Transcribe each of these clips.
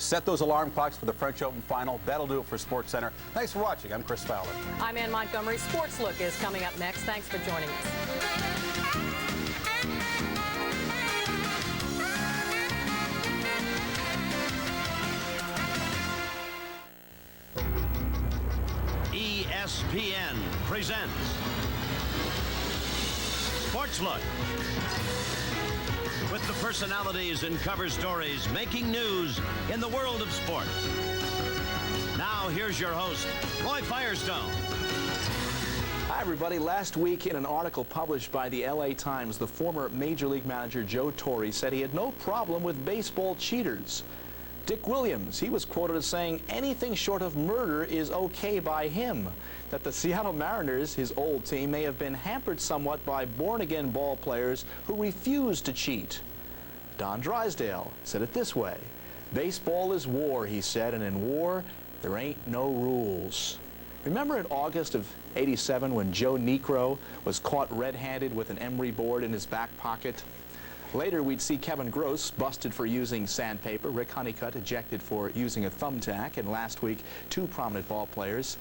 Set those alarm clocks for the French Open final. That'll do it for SportsCenter. Thanks for watching. I'm Chris Fowler. I'm Ann Montgomery. Sports Look is coming up next. Thanks for joining us. ESPN presents Sports Look, with the personalities and cover stories making news in the world of sports. Now here's your host, Roy Firestone. Hi everybody. Last week in an article published by the LA Times, the former Major League manager Joe Torre said he had no problem with baseball cheaters. Dick Williams, he was quoted as saying anything short of murder is okay by him. That the Seattle Mariners, his old team, may have been hampered somewhat by born-again ball players who refused to cheat. Don Drysdale said it this way: baseball is war, he said, and in war, there ain't no rules. Remember in August of '87 when Joe Niekro was caught red-handed with an emery board in his back pocket? Later, we'd see Kevin Gross busted for using sandpaper, Rick Honeycutt ejected for using a thumbtack, and last week, two prominent ball players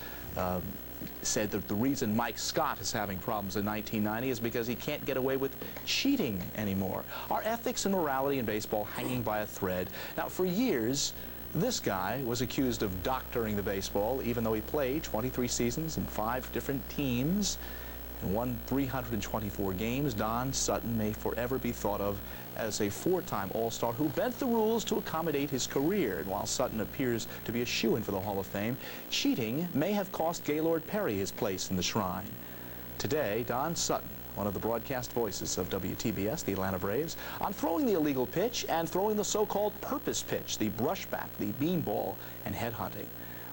said that the reason Mike Scott is having problems in 1990 is because he can't get away with cheating anymore. Our ethics and morality in baseball hanging by a thread. Now, for years, this guy was accused of doctoring the baseball, even though he played 23 seasons in 5 different teams and won 324 games. Don Sutton may forever be thought of as a 4-time All-Star who bent the rules to accommodate his career. And while Sutton appears to be a shoo-in for the Hall of Fame, cheating may have cost Gaylord Perry his place in the shrine. Today, Don Sutton, one of the broadcast voices of WTBS, the Atlanta Braves, on throwing the illegal pitch and throwing the so-called purpose pitch, the brushback, the beanball, and headhunting.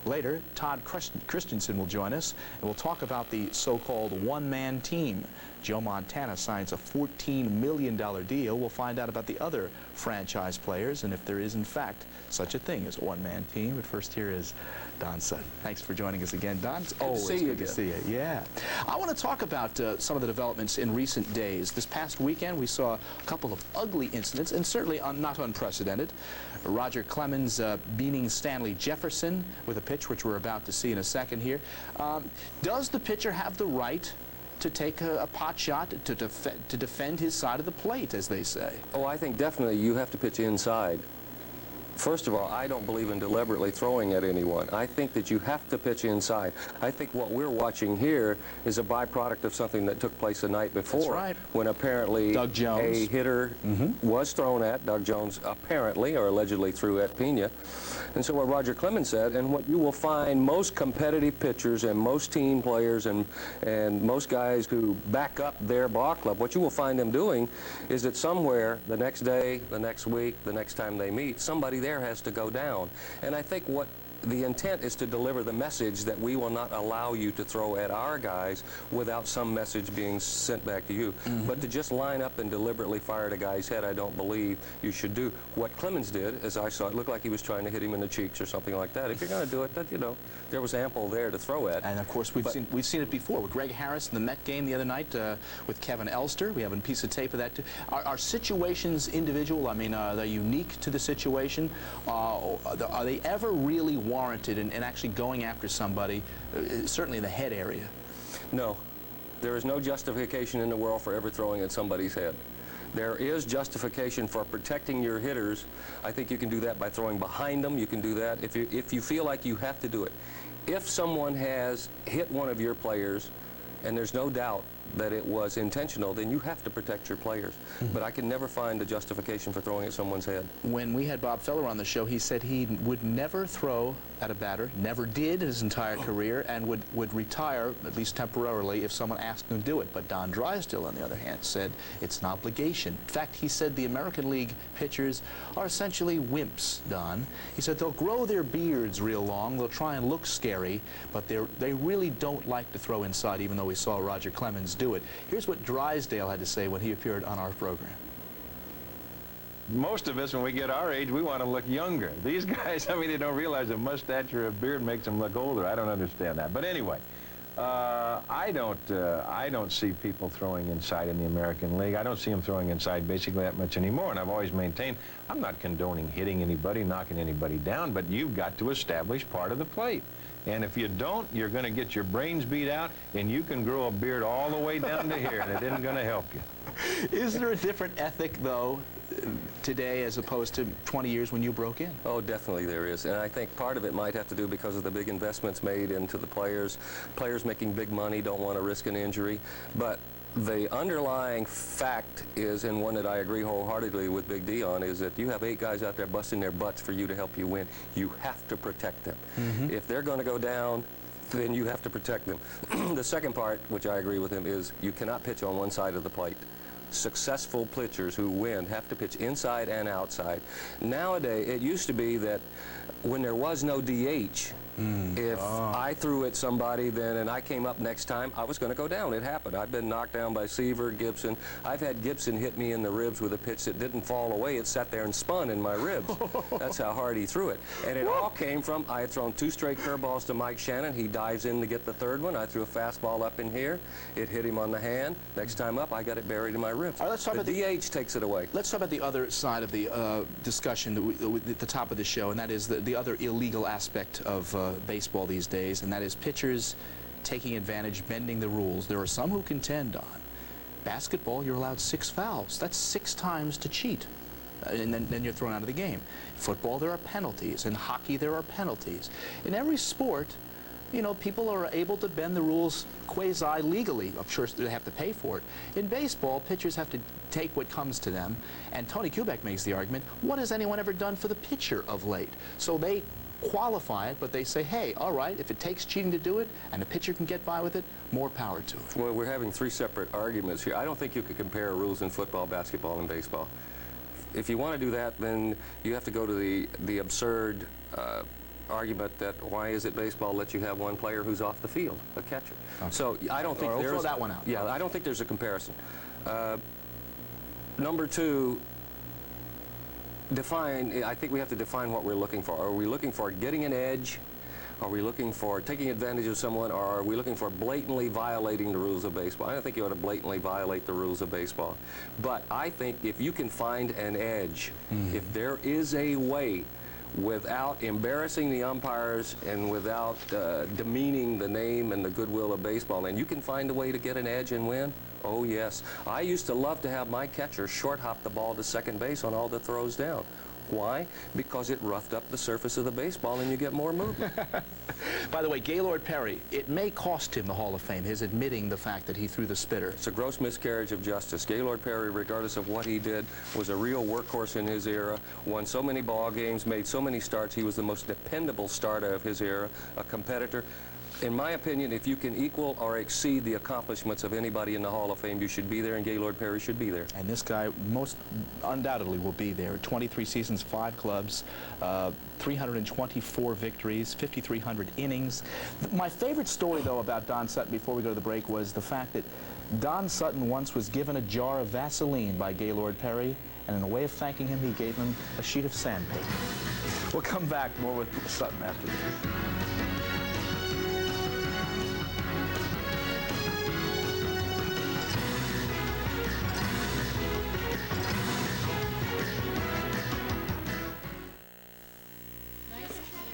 Later, Todd Christensen will join us, and we'll talk about the so-called one-man team. Joe Montana signs a $14 million deal. We'll find out about the other franchise players and if there is, in fact, such a thing as a one-man team. But first, here is Don Sutton. Thanks for joining us again, Don. It's always good to see you. Yeah. I want to talk about some of the developments in recent days. This past weekend, we saw a couple of ugly incidents, and certainly not unprecedented. Roger Clemens beating Stanley Jefferson with a pitch, which we're about to see in a second here. Does the pitcher have the right to take a pot shot to defend his side of the plate, as they say? Oh, I think definitely you have to pitch inside. First of all, I don't believe in deliberately throwing at anyone. I think that you have to pitch inside. I think what we're watching here is a byproduct of something that took place the night before. That's right. When apparently Doug Jones. A hitter was thrown at. Doug Jones apparently or allegedly threw at Pena. And so what Roger Clemens said, and what you will find most competitive pitchers and most team players and most guys who back up their ball club, what you will find them doing is that somewhere the next day, the next week, the next time they meet, somebody there has to go down. And I think what the intent is to deliver the message that we will not allow you to throw at our guys without some message being sent back to you. But to just line up and deliberately fire at a guy's head, I don't believe you should do. What Clemens did, as I saw, it looked like he was trying to hit him in the cheeks or something like that. If you're going to do it, that, you know, there was ample there to throw at. And of course, we've seen it before with Greg Harris in the Met game the other night with Kevin Elster. We have a piece of tape of that too. Are situations individual? I mean, are they unique to the situation? Are they ever really warranted in actually going after somebody, certainly in the head area? No. There is no justification in the world for ever throwing at somebody's head. There is justification for protecting your hitters. I think you can do that by throwing behind them. You can do that if you feel like you have to do it. If someone has hit one of your players and there's no doubt that it was intentional, then you have to protect your players. But I can never find a justification for throwing at someone's head. When we had Bob Feller on the show, he said he would never throw at a batter, never did his entire career, and would retire, at least temporarily, if someone asked him to do it. But Don Drysdale, on the other hand, said it's an obligation. In fact, he said the American League pitchers are essentially wimps, Don. He said they'll grow their beards real long, they'll try and look scary, but they really don't like to throw inside, even though we saw Roger Clemens do it. Here's what Drysdale had to say when he appeared on our program. Most of us, when we get our age, we want to look younger. These guys, I mean, they don't realize a mustache or a beard makes them look older. I don't understand that. But anyway, I don't see people throwing inside in the American League. I don't see them throwing inside basically that much anymore, and I've always maintained I'm not condoning hitting anybody, knocking anybody down, but you've got to establish part of the plate. And if you don't, you're going to get your brains beat out, and you can grow a beard all the way down to here, and it isn't going to help you. Is there a different ethic, though, today as opposed to 20 years when you broke in? Oh, definitely there is. And I think part of it might have to do because of the big investments made into the players. Players making big money don't want to risk an injury. But the underlying fact is, and one that I agree wholeheartedly with Big D on, is that you have 8 guys out there busting their butts for you to help you win. You have to protect them. If they're going to go down, then you have to protect them. The second part, which I agree with him, is you cannot pitch on one side of the plate. Successful pitchers who win have to pitch inside and outside. Nowadays, it used to be that when there was no DH, if I threw at somebody then and I came up next time, I was going to go down. It happened. I've been knocked down by Seaver, Gibson. I've had Gibson hit me in the ribs with a pitch that didn't fall away. It sat there and spun in my ribs. That's how hard he threw it. And it all came from, I had thrown 2 straight curveballs to Mike Shannon. He dives in to get the 3rd one. I threw a fastball up in here. It hit him on the hand. Next time up, I got it buried in my ribs. All right, let's talk the about DH takes it away. Let's talk about the other side of the discussion at the top of the show, and that is the other illegal aspect of baseball these days, and that is pitchers taking advantage, bending the rules. There are some who contend on basketball, you're allowed 6 fouls. That's 6 times to cheat, and then you're thrown out of the game. Football, there are penalties. In hockey, there are penalties. In every sport, you know, people are able to bend the rules quasi-legally. I'm sure they have to pay for it. In baseball, pitchers have to take what comes to them, and Tony Kubek makes the argument, what has anyone ever done for the pitcher of late? So they qualify it, but they say, hey, all right, if it takes cheating to do it and the pitcher can get by with it, more power to it. Well, we're having 3 separate arguments here. I don't think you could compare rules in football, basketball, and baseball. If you want to do that, then you have to go to the absurd argument that why is it baseball lets you have one player who's off the field, a catcher? Okay. So I don't think there's... throw that one out. Yeah, I don't think there's a comparison. Number 2, I think we have to define what we're looking for. Are we looking for getting an edge? Are we looking for taking advantage of someone? Or are we looking for blatantly violating the rules of baseball? I don't think you ought to blatantly violate the rules of baseball. But I think if you can find an edge, if there is a way without embarrassing the umpires and without demeaning the name and the goodwill of baseball, and you can find a way to get an edge and win, oh yes. I used to love to have my catcher short hop the ball to second base on all the throws down. Why? Because it roughed up the surface of the baseball and you get more movement. By the way, Gaylord Perry, it may cost him the Hall of Fame, his admitting the fact that he threw the spitter. It's a gross miscarriage of justice. Gaylord Perry, regardless of what he did, was a real workhorse in his era, won so many ball games, made so many starts. He was the most dependable starter of his era, a competitor. In my opinion, if you can equal or exceed the accomplishments of anybody in the Hall of Fame, you should be there, and Gaylord Perry should be there. And this guy most undoubtedly will be there. 23 seasons, 5 clubs, 324 victories, 5,300 innings. My favorite story, though, about Don Sutton before we go to the break was the fact that Don Sutton once was given a jar of Vaseline by Gaylord Perry, and in a way of thanking him, he gave him a sheet of sandpaper. We'll come back more with Sutton after this.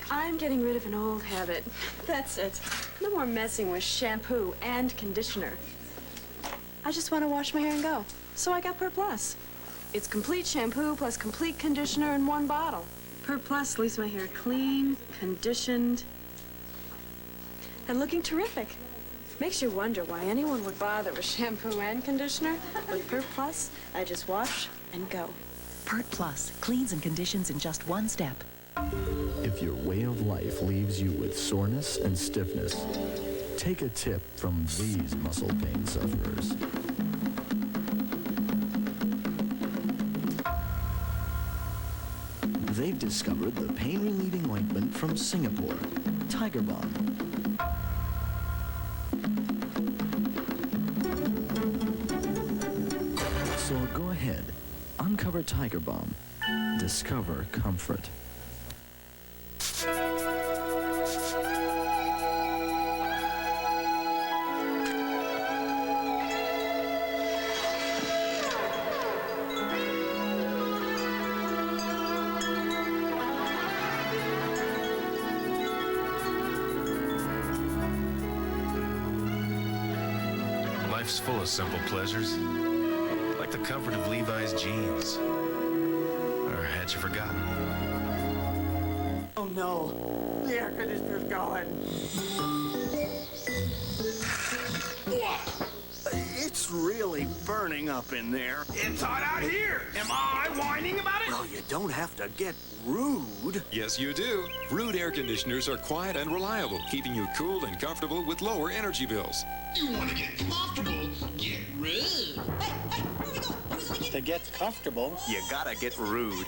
I'm getting rid of an old habit. That's it. No more messing with shampoo and conditioner. I just want to wash my hair and go. So I got Pert Plus. It's complete shampoo plus complete conditioner in one bottle. Pert Plus leaves my hair clean, conditioned, and looking terrific. Makes you wonder why anyone would bother with shampoo and conditioner. With Pert Plus, I just wash and go. Pert Plus cleans and conditions in just 1 step. If your way of life leaves you with soreness and stiffness, take a tip from these muscle pain sufferers. They've discovered the pain-relieving ointment from Singapore, Tiger Balm. So go ahead, uncover Tiger Balm. Discover comfort. Life's full of simple pleasures, like the comfort of Levi's jeans. Or had you forgotten? Oh no, the air conditioner's going. What? It's really burning up in there. It's hot out here. Am I whining about it? Well, you don't have to get rude. Yes, you do. RUUD air conditioners are quiet and reliable, keeping you cool and comfortable with lower energy bills. You want to get comfortable? Get rude. To get comfortable, you gotta get rude.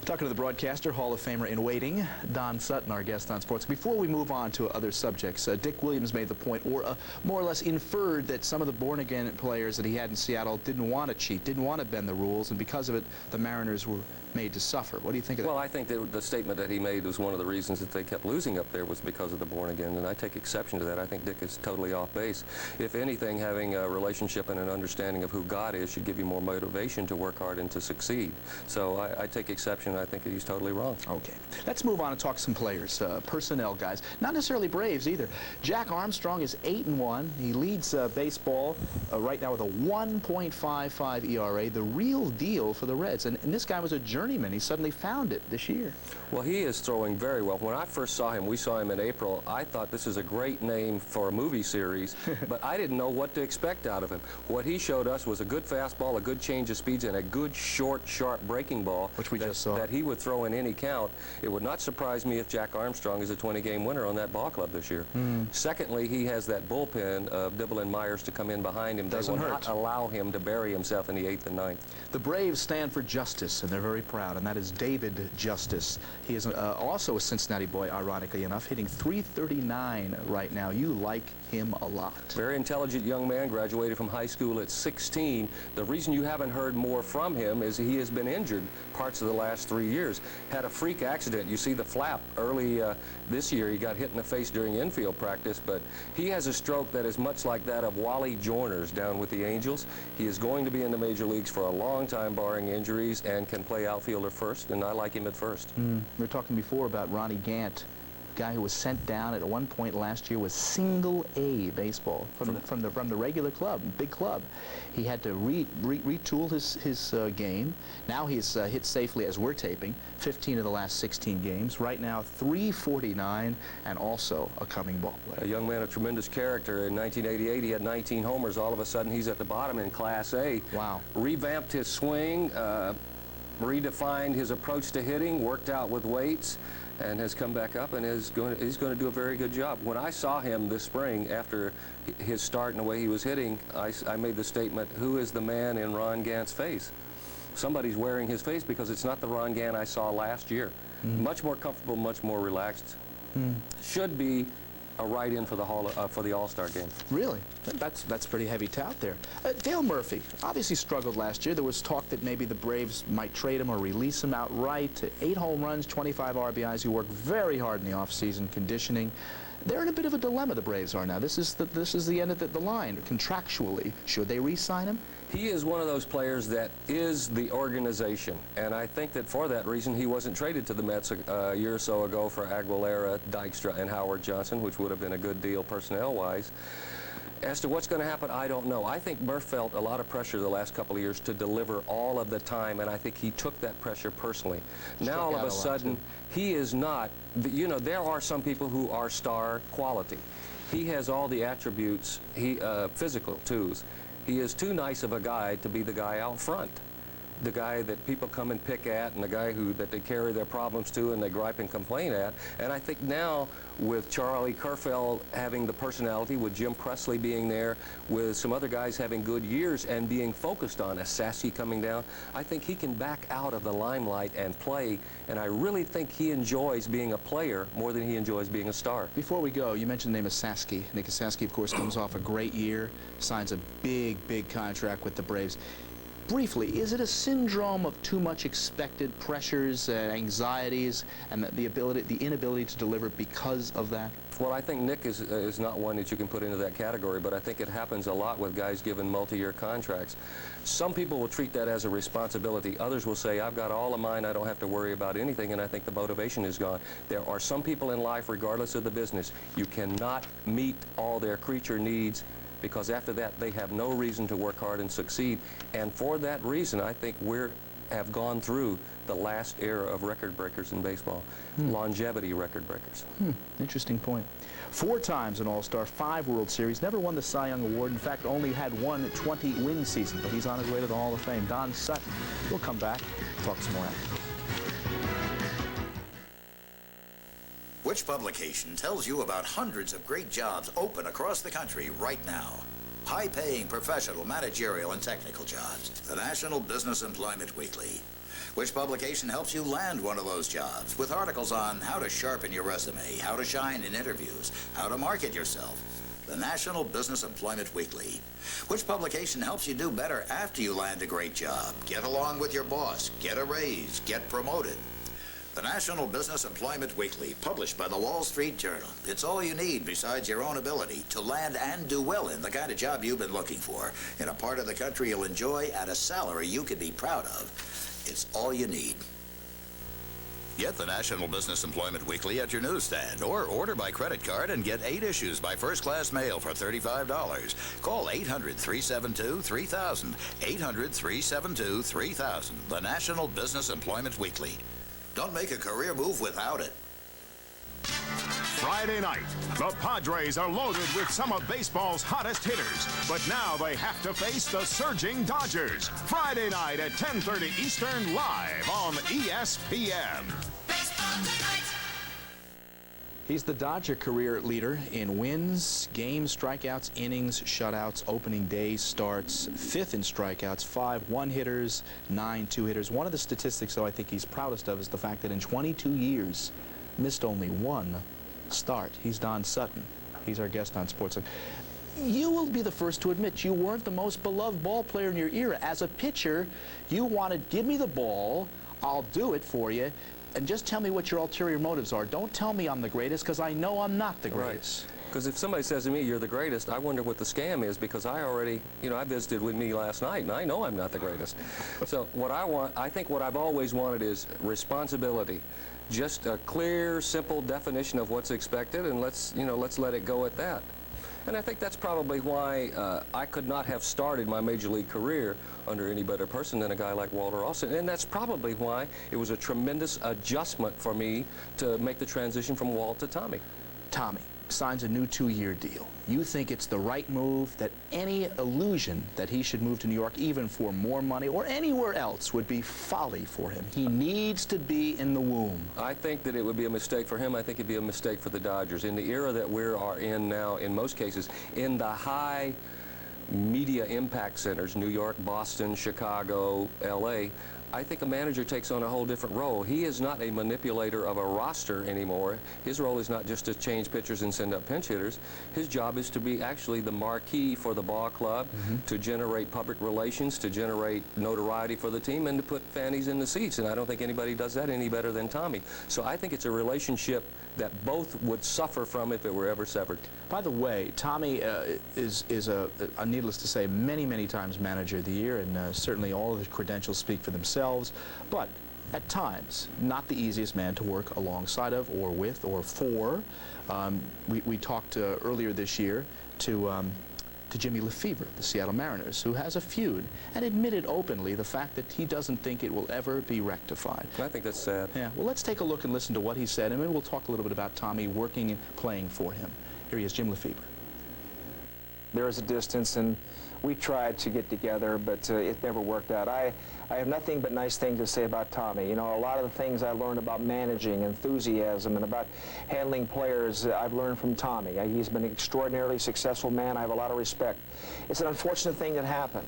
Talking to the broadcaster, Hall of Famer in waiting, Don Sutton, our guest on Sports. Before we move on to other subjects, Dick Williams made the point, or more or less inferred, that some of the born-again players that he had in Seattle didn't want to cheat, didn't want to bend the rules, and because of it, the Mariners were made to suffer. What do you think of that? Well, I think that the statement that he made was one of the reasons that they kept losing up there was because of the born-again, and I take exception to that. I think Dick is totally off base. If anything, having a relationship and an understanding of who God is should give you more motivation to work hard and to succeed. So I take exception. I think he's totally wrong. Okay. Let's move on and talk some players, personnel guys. Not necessarily Braves either. Jack Armstrong is 8-1. He leads baseball right now with a 1.55 ERA, the real deal for the Reds. And this guy was a journeyman. He suddenly found it this year. Well, he is throwing very well. When I first saw him, we saw him in April, I thought this is a great name for a movie series, but I didn't know what to expect out of him. What he showed us was a good fastball, a good change of speeds, and a good short, sharp breaking ball, which we just saw, that he would throw in any count. It would not surprise me if Jack Armstrong is a 20-game winner on that ball club this year. Secondly, he has that bullpen of Dibble and Myers to come in behind him. They will not allow him to bury himself in the 8th and 9th. The Braves stand for justice, and they're very proud, and that is David Justice. He is also a Cincinnati boy, ironically enough, hitting .339 right now. You like him a lot. Very intelligent young man, graduated from high school at 16. The reason you haven't heard more from him is he has been injured parts of the last 3 years. Had a freak accident. You see the flap early this year. He got hit in the face during infield practice, but he has a stroke that is much like that of Wally Joyner's down with the Angels. He is going to be in the major leagues for a long time, barring injuries, and can play outfielder first, and I like him at first. We were talking before about Ronnie Gant, a guy who was sent down at one point last year with single-A baseball from the regular club, big club. He had to retool his game. Now he's hit safely as we're taping 15 of the last 16 games. Right now, .349, and also a coming ball player. A young man of tremendous character. In 1988, he had 19 homers. All of a sudden, he's at the bottom in Class A. Wow. Revamped his swing, redefined his approach to hitting, worked out with weights, and has come back up and he's going to do a very good job. When I saw him this spring after his start and the way he was hitting, I made the statement, who is the man in Ron Gant's face? Somebody's wearing his face, because it's not the Ron Gant I saw last year. Much more comfortable, much more relaxed. Should be a write-in for the All-Star game. Really? That's pretty heavy tout there. Dale Murphy obviously struggled last year. There was talk that maybe the Braves might trade him or release him outright. 8 home runs, 25 RBIs. He worked very hard in the offseason, conditioning. They're in a bit of a dilemma, the Braves are now. This is the end of the line. Contractually, should they re-sign him? He is one of those players that is the organization, and I think that for that reason he wasn't traded to the Mets a year or so ago for Aguilera, Dykstra, and Howard Johnson, which would have been a good deal personnel-wise. As to what's going to happen, I don't know. I think Murph felt a lot of pressure the last couple of years to deliver all of the time, and I think he took that pressure personally. Now, all of a sudden, he is not, you know, there are some people who are star quality. He has all the attributes, physical, too. He is too nice of a guy to be the guy out front, the guy that people come and pick at, and the guy that they carry their problems to and they gripe and complain at. And I think now, with Charlie Kerfeld having the personality, with Jim Presley being there, with some other guys having good years and being focused on, as Saski coming down, I think he can back out of the limelight and play, and I really think he enjoys being a player more than he enjoys being a star. Before we go, you mentioned the name of Saski. Nick Saski, of course, comes off a great year, signs a big contract with the Braves. Briefly, is it a syndrome of too much expected pressures, anxieties, and the inability to deliver because of that? Well, I think Nick is not one that you can put into that category, but I think it happens a lot with guys given multi-year contracts. Some people will treat that as a responsibility. Others will say, I've got all of mine, I don't have to worry about anything, and I think the motivation is gone. There are some people in life, regardless of the business, you cannot meet all their creature needs, because after that they have no reason to work hard and succeed. And for that reason, I think have gone through the last era of record breakers in baseball, longevity record breakers. Interesting point. 4 times an All-Star, 5 World Series, never won the Cy Young Award. In fact, only had one 20-win season, but he's on his way to the Hall of Fame. Don Sutton. We'll come back, talk some more after. Which publication tells you about hundreds of great jobs open across the country right now? High-paying professional, managerial, and technical jobs. The National Business Employment Weekly. Which publication helps you land one of those jobs with articles on how to sharpen your resume, how to shine in interviews, how to market yourself. The National Business Employment Weekly. Which publication helps you do better after you land a great job? Get along with your boss, get a raise, get promoted. The National Business Employment Weekly, published by the Wall Street Journal. It's all you need besides your own ability to land and do well in the kind of job you've been looking for, in a part of the country you'll enjoy at a salary you can be proud of. It's all you need. Get the National Business Employment Weekly at your newsstand, or order by credit card and get 8 issues by first-class mail for $35. Call 800-372-3000. 800-372-3000. The National Business Employment Weekly. Don't make a career move without it. Friday night, the Padres are loaded with some of baseball's hottest hitters, but now they have to face the surging Dodgers. Friday night at 10:30 Eastern, live on ESPN. He's the Dodger career leader in wins, games, strikeouts, innings, shutouts, opening day starts, 5th in strikeouts, 5 one-hitters, 9 two-hitters. One of the statistics, though, I think he's proudest of is the fact that in 22 years, missed only 1 start. He's Don Sutton. He's our guest on Sports. You will be the first to admit you weren't the most beloved ball player in your era. As a pitcher, you wanted, give me the ball, I'll do it for you, and just tell me what your ulterior motives are. Don't tell me I'm the greatest, because I know I'm not the greatest. Because if somebody says to me, you're the greatest, I wonder what the scam is, because I already, I visited with me last night, and I know I'm not the greatest. So what I think what I've always wanted is responsibility. Just a clear, simple definition of what's expected, and let's let it go at that. And I think that's probably why I could not have started my major league career under any better person than a guy like Walter Alston. And that's probably why it was a tremendous adjustment for me to make the transition from Walt to Tommy. Tommy signs a new 2-year deal. You think it's the right move, that any illusion that he should move to New York, even for more money or anywhere else, would be folly for him. He needs to be in the womb. I think that it would be a mistake for him. I think it'd be a mistake for the Dodgers. In the era that we are in now, in most cases, in the high media impact centers, New York, Boston, Chicago, L.A., I think a manager takes on a whole different role. He is not a manipulator of a roster anymore. His role is not just to change pitchers and send up pinch hitters. His job is to be actually the marquee for the ball club, to generate public relations, to generate notoriety for the team, and to put fannies in the seats. And I don't think anybody does that any better than Tommy. So I think it's a relationship that both would suffer from if it were ever severed. By the way, Tommy is needless to say, many times manager of the year, and certainly all of his credentials speak for themselves. But at times, not the easiest man to work alongside of, or with, or for. We talked earlier this year to Jimmy Lefebvre, the Seattle Mariners, who has a feud, and admitted openly the fact that he doesn't think it will ever be rectified. I think that's sad. Yeah. Well, let's take a look and listen to what he said, and maybe we'll talk a little bit about Tommy working and playing for him. Here he is, Jim Lefebvre. There is a distance, and we tried to get together, but it never worked out. I have nothing but nice things to say about Tommy. You know, a lot of the things I learned about managing, enthusiasm, and about handling players, I've learned from Tommy. He's been an extraordinarily successful man. I have a lot of respect. It's an unfortunate thing that happened,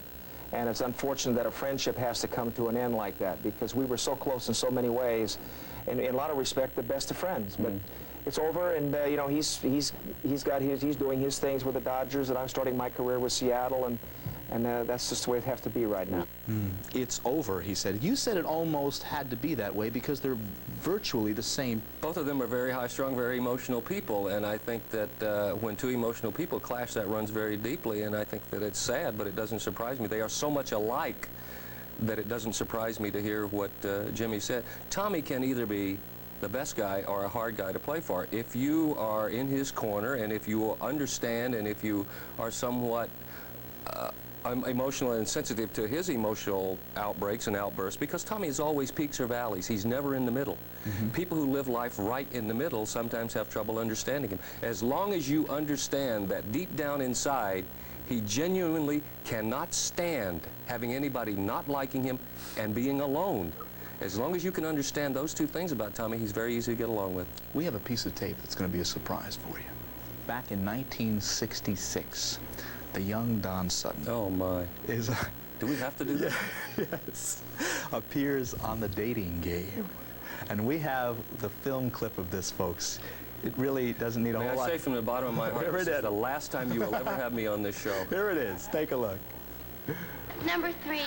and it's unfortunate that a friendship has to come to an end like that, because we were so close in so many ways, and in a lot of respect, the best of friends. But it's over, and you know, he's doing his things with the Dodgers, and I'm starting my career with Seattle, and And that's just the way it has to be right now. It's over, he said. You said it almost had to be that way because they're virtually the same. Both of them are very high-strung, very emotional people, and I think that when two emotional people clash, that runs very deeply, and I think that it's sad, but it doesn't surprise me. They are so much alike that it doesn't surprise me to hear what Jimmy said. Tommy can either be the best guy or a hard guy to play for. If you are in his corner, and if you understand, and if you are somewhat emotional and sensitive to his emotional outbreaks and outbursts, because Tommy is always peaks or valleys. He's never in the middle. People who live life right in the middle sometimes have trouble understanding him. As long as you understand that deep down inside, he genuinely cannot stand having anybody not liking him and being alone. As long as you can understand those two things about Tommy, he's very easy to get along with. We have a piece of tape that's going to be a surprise for you. Back in 1966, the young Don Sutton. Oh, my. Do we have to do that? Yes. Appears on The Dating Game. And we have the film clip of this, folks. It really doesn't need a whole lot. May I say from the bottom of my heart, this is the last time you will ever have me on this show. Here it is. Take a look. Number 3,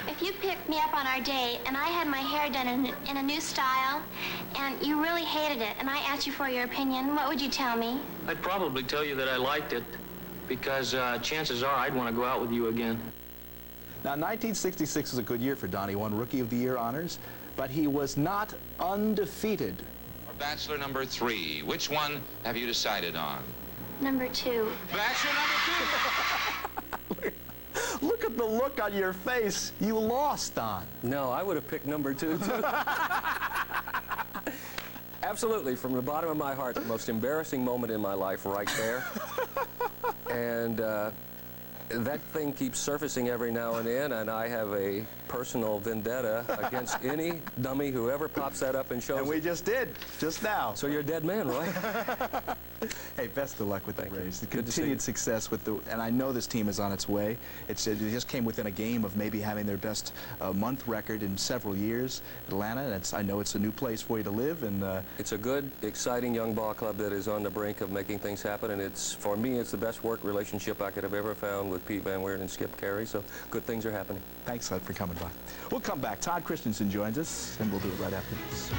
if you picked me up on our date and I had my hair done in a new style and you really hated it and I asked you for your opinion, what would you tell me? I'd probably tell you that I liked it because chances are I'd want to go out with you again. Now, 1966 was a good year for Don. He won Rookie of the Year honors, but he was not undefeated. Bachelor number 3, which one have you decided on? Number 2. Bachelor number 2! Look at the look on your face. You lost, Don. No, I would have picked number 2, too. Absolutely, from the bottom of my heart, the most embarrassing moment in my life right there. And that thing keeps surfacing every now and then, and I have a personal vendetta against any dummy who ever pops that up and shows And we just did, just now. So you're a dead man, Roy. Hey, best of luck with the Braves. The Good to see continued you. success with the, and I know this team is on its way. It just came within a game of maybe having their best month record in several years. Atlanta, and I know it's a new place for you to live, and it's a good, exciting young ball club that is on the brink of making things happen, and it's, for me, it's the best work relationship I could have ever found with Pete Van Weert and Skip Carey, so good things are happening. Thanks, Lud, for coming by. We'll come back. Todd Christensen joins us, and we'll do it right after this.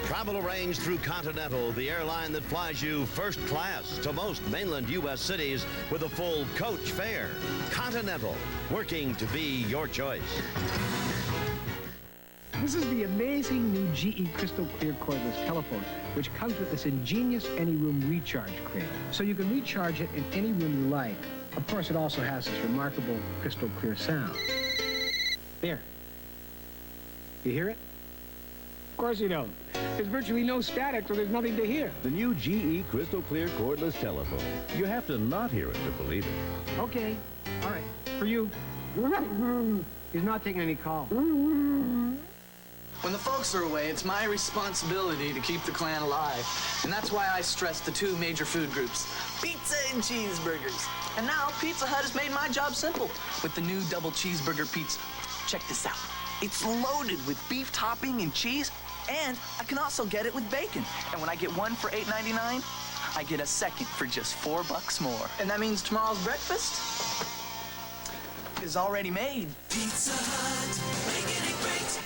Travel arranged through Continental, the airline that flies you first class to most mainland U.S. cities with a full coach fare. Continental, working to be your choice. This is the amazing new GE Crystal Clear cordless telephone, which comes with this ingenious any-room recharge cradle. So you can recharge it in any room you like. Of course, it also has this remarkable crystal clear sound. There. You hear it? Of course you don't. There's virtually no static, so there's nothing to hear. The new GE Crystal Clear cordless telephone. You have to not hear it to believe it. Okay. All right. For you. He's not taking any calls. When the folks are away, it's my responsibility to keep the clan alive. And that's why I stress the two major food groups, pizza and cheeseburgers. And now Pizza Hut has made my job simple with the new double cheeseburger pizza. Check this out. It's loaded with beef topping and cheese, and I can also get it with bacon. And when I get one for $8.99, I get a second for just $4 more. And that means tomorrow's breakfast is already made. Pizza Hut, making it great.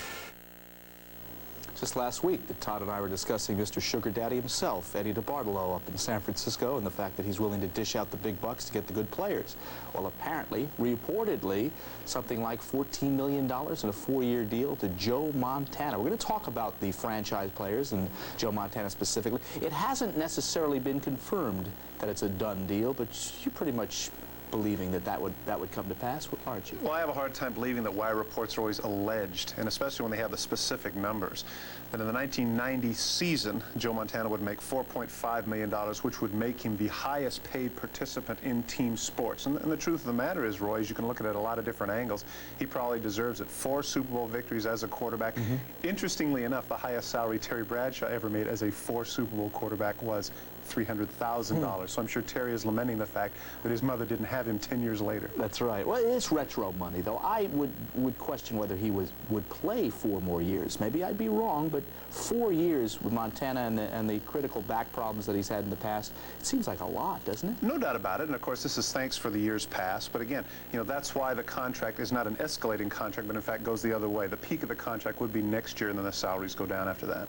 Just last week that Todd and I were discussing Mr. Sugar Daddy himself, Eddie DeBartolo, up in San Francisco, and the fact that he's willing to dish out the big bucks to get the good players. Well, apparently, reportedly, something like $14 million in a 4-year deal to Joe Montana. We're going to talk about the franchise players and Joe Montana specifically. It hasn't necessarily been confirmed that it's a done deal, but you pretty much believing that would come to pass, aren't you? Well, I have a hard time believing that wire reports are always alleged, and especially when they have the specific numbers. That in the 1990 season, Joe Montana would make $4.5 million, which would make him the highest paid participant in team sports. And the truth of the matter is, Roy, is you can look at it at a lot of different angles. He probably deserves it. 4 Super Bowl victories as a quarterback. Interestingly enough, the highest salary Terry Bradshaw ever made as a 4 Super Bowl quarterback was $300,000. So I'm sure Terry is lamenting the fact that his mother didn't have him 10 years later. That's right. Well, it's retro money, though. I would question whether he would play 4 more years. Maybe I'd be wrong, but 4 years with Montana and the critical back problems that he's had in the past, it seems like a lot, doesn't it? No doubt about it. And of course, this is thanks for the years past. But again, you know, that's why the contract is not an escalating contract, but in fact goes the other way. The peak of the contract would be next year, and then the salaries go down after that.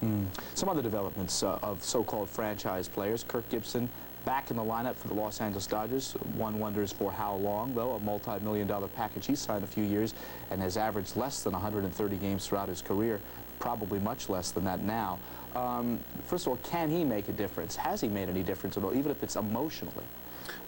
Some other developments of so-called franchise players. Kirk Gibson back in the lineup for the Los Angeles Dodgers. One wonders for how long, though. A multi-million-dollar package he's signed a few years and has averaged less than 130 games throughout his career, probably much less than that now. First of all, can he make a difference? Has he made any difference at all, even if it's emotionally?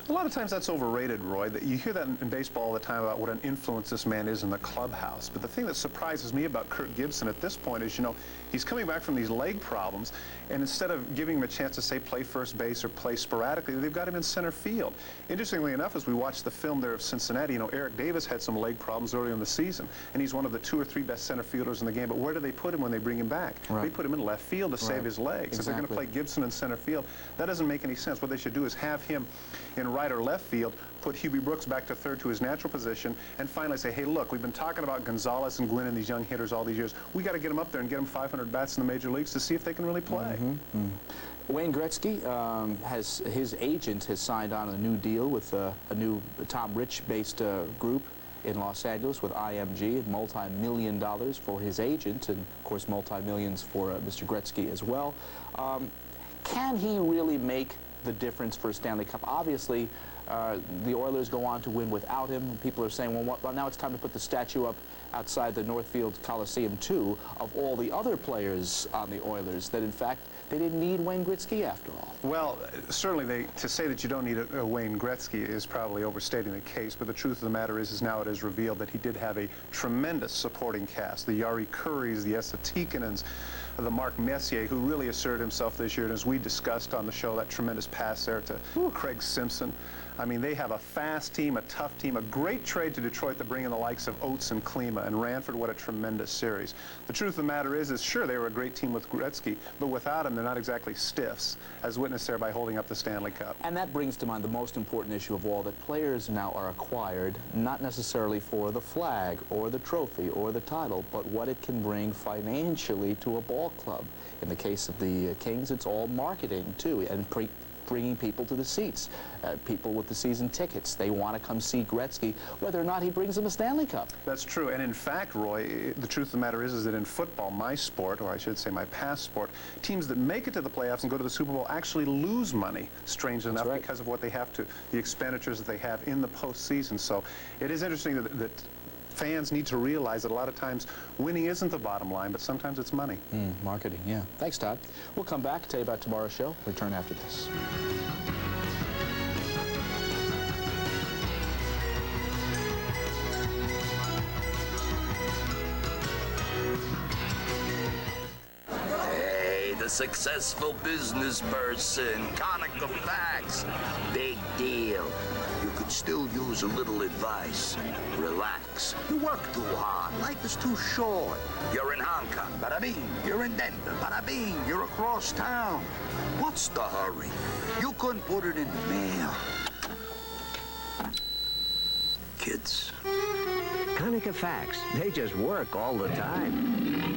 A lot of times that's overrated, Roy. You hear that in baseball all the time about what an influence this man is in the clubhouse. But the thing that surprises me about Kirk Gibson at this point is, you know, he's coming back from these leg problems, and instead of giving him a chance to, say, play first base or play sporadically, they've got him in center field. Interestingly enough, as we watch the film there of Cincinnati, you know, Eric Davis had some leg problems early in the season, and he's one of the 2 or 3 best center fielders in the game. But where do they put him when they bring him back? They put him in left field to save his legs. If they're going to play Gibson in center field, that doesn't make any sense. What they should do is have him in right or left field, put Hubie Brooks back to third to his natural position, and finally say, hey, look, we've been talking about Gonzalez and Gwynn and these young hitters all these years. We got to get them up there and get them 500 bats in the major leagues to see if they can really play. Wayne Gretzky, his agent has signed on a new deal with a new Tom Rich-based group in Los Angeles with IMG, multi-million dollars for his agent, and of course multi-millions for Mr. Gretzky as well. Can he really make the difference for a Stanley Cup? Obviously, the Oilers go on to win without him. People are saying, well, now it's time to put the statue up outside the Northfield Coliseum, too, of all the other players on the Oilers, that in fact they didn't need Wayne Gretzky after all. Well, certainly to say that you don't need a Wayne Gretzky is probably overstating the case, but the truth of the matter is now it is revealed that he did have a tremendous supporting cast. The Jari Kurris, the Esa Tikkanens, the Mark Messier, who really asserted himself this year, and as we discussed on the show, that tremendous pass there to Craig Simpson. I mean, they have a fast team, a tough team, a great trade to Detroit to bring in the likes of Oates and Klima, and Ranford, what a tremendous series. The truth of the matter is sure, they were a great team with Gretzky, but without him, they're not exactly stiffs, as witnessed there by holding up the Stanley Cup. And that brings to mind the most important issue of all, that players now are acquired not necessarily for the flag or the trophy or the title, but what it can bring financially to a ball club. In the case of the Kings, it's all marketing, too, and bringing people to the seats. People with the season tickets, they want to come see Gretzky, whether or not he brings them a Stanley Cup. That's true, and in fact, Roy, the truth of the matter is that in football, my sport, or I should say my past sport, teams that make it to the playoffs and go to the Super Bowl actually lose money, strangely enough, because of what they have to, the expenditures that they have in the postseason. So it is interesting that fans need to realize that a lot of times winning isn't the bottom line, but sometimes it's money. Marketing, yeah. Thanks, Todd. We'll come back, tell you about tomorrow's show. Return after this. Hey, the successful business person, Conica Facts. Big deal. You could still use a little advice. Relax. You work too hard. Life is too short. You're in Hong Kong. Bada bing. You're in Denver. Bada bing. You're across town. What's the hurry? You couldn't put it in the mail. Kids. Conica Facts. They just work all the time.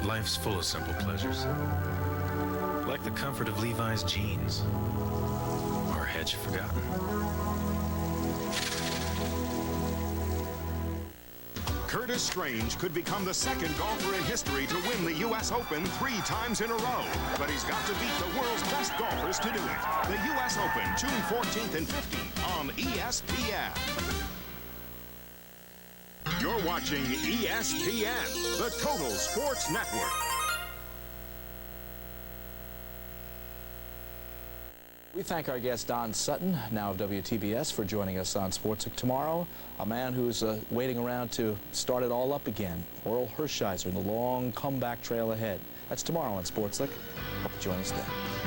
Life's full of simple pleasures, like the comfort of Levi's jeans, or had you forgotten? Curtis Strange could become the second golfer in history to win the U.S. Open 3 times in a row. But he's got to beat the world's best golfers to do it. The U.S. Open, June 14th and 15th on ESPN. You're watching ESPN, the Total Sports Network. We thank our guest Don Sutton, now of WTBS, for joining us on Sportsbook tomorrow. A man who's waiting around to start it all up again. Oral Hershiser in the long comeback trail ahead. That's tomorrow on Sportsbook. Hope you join us then.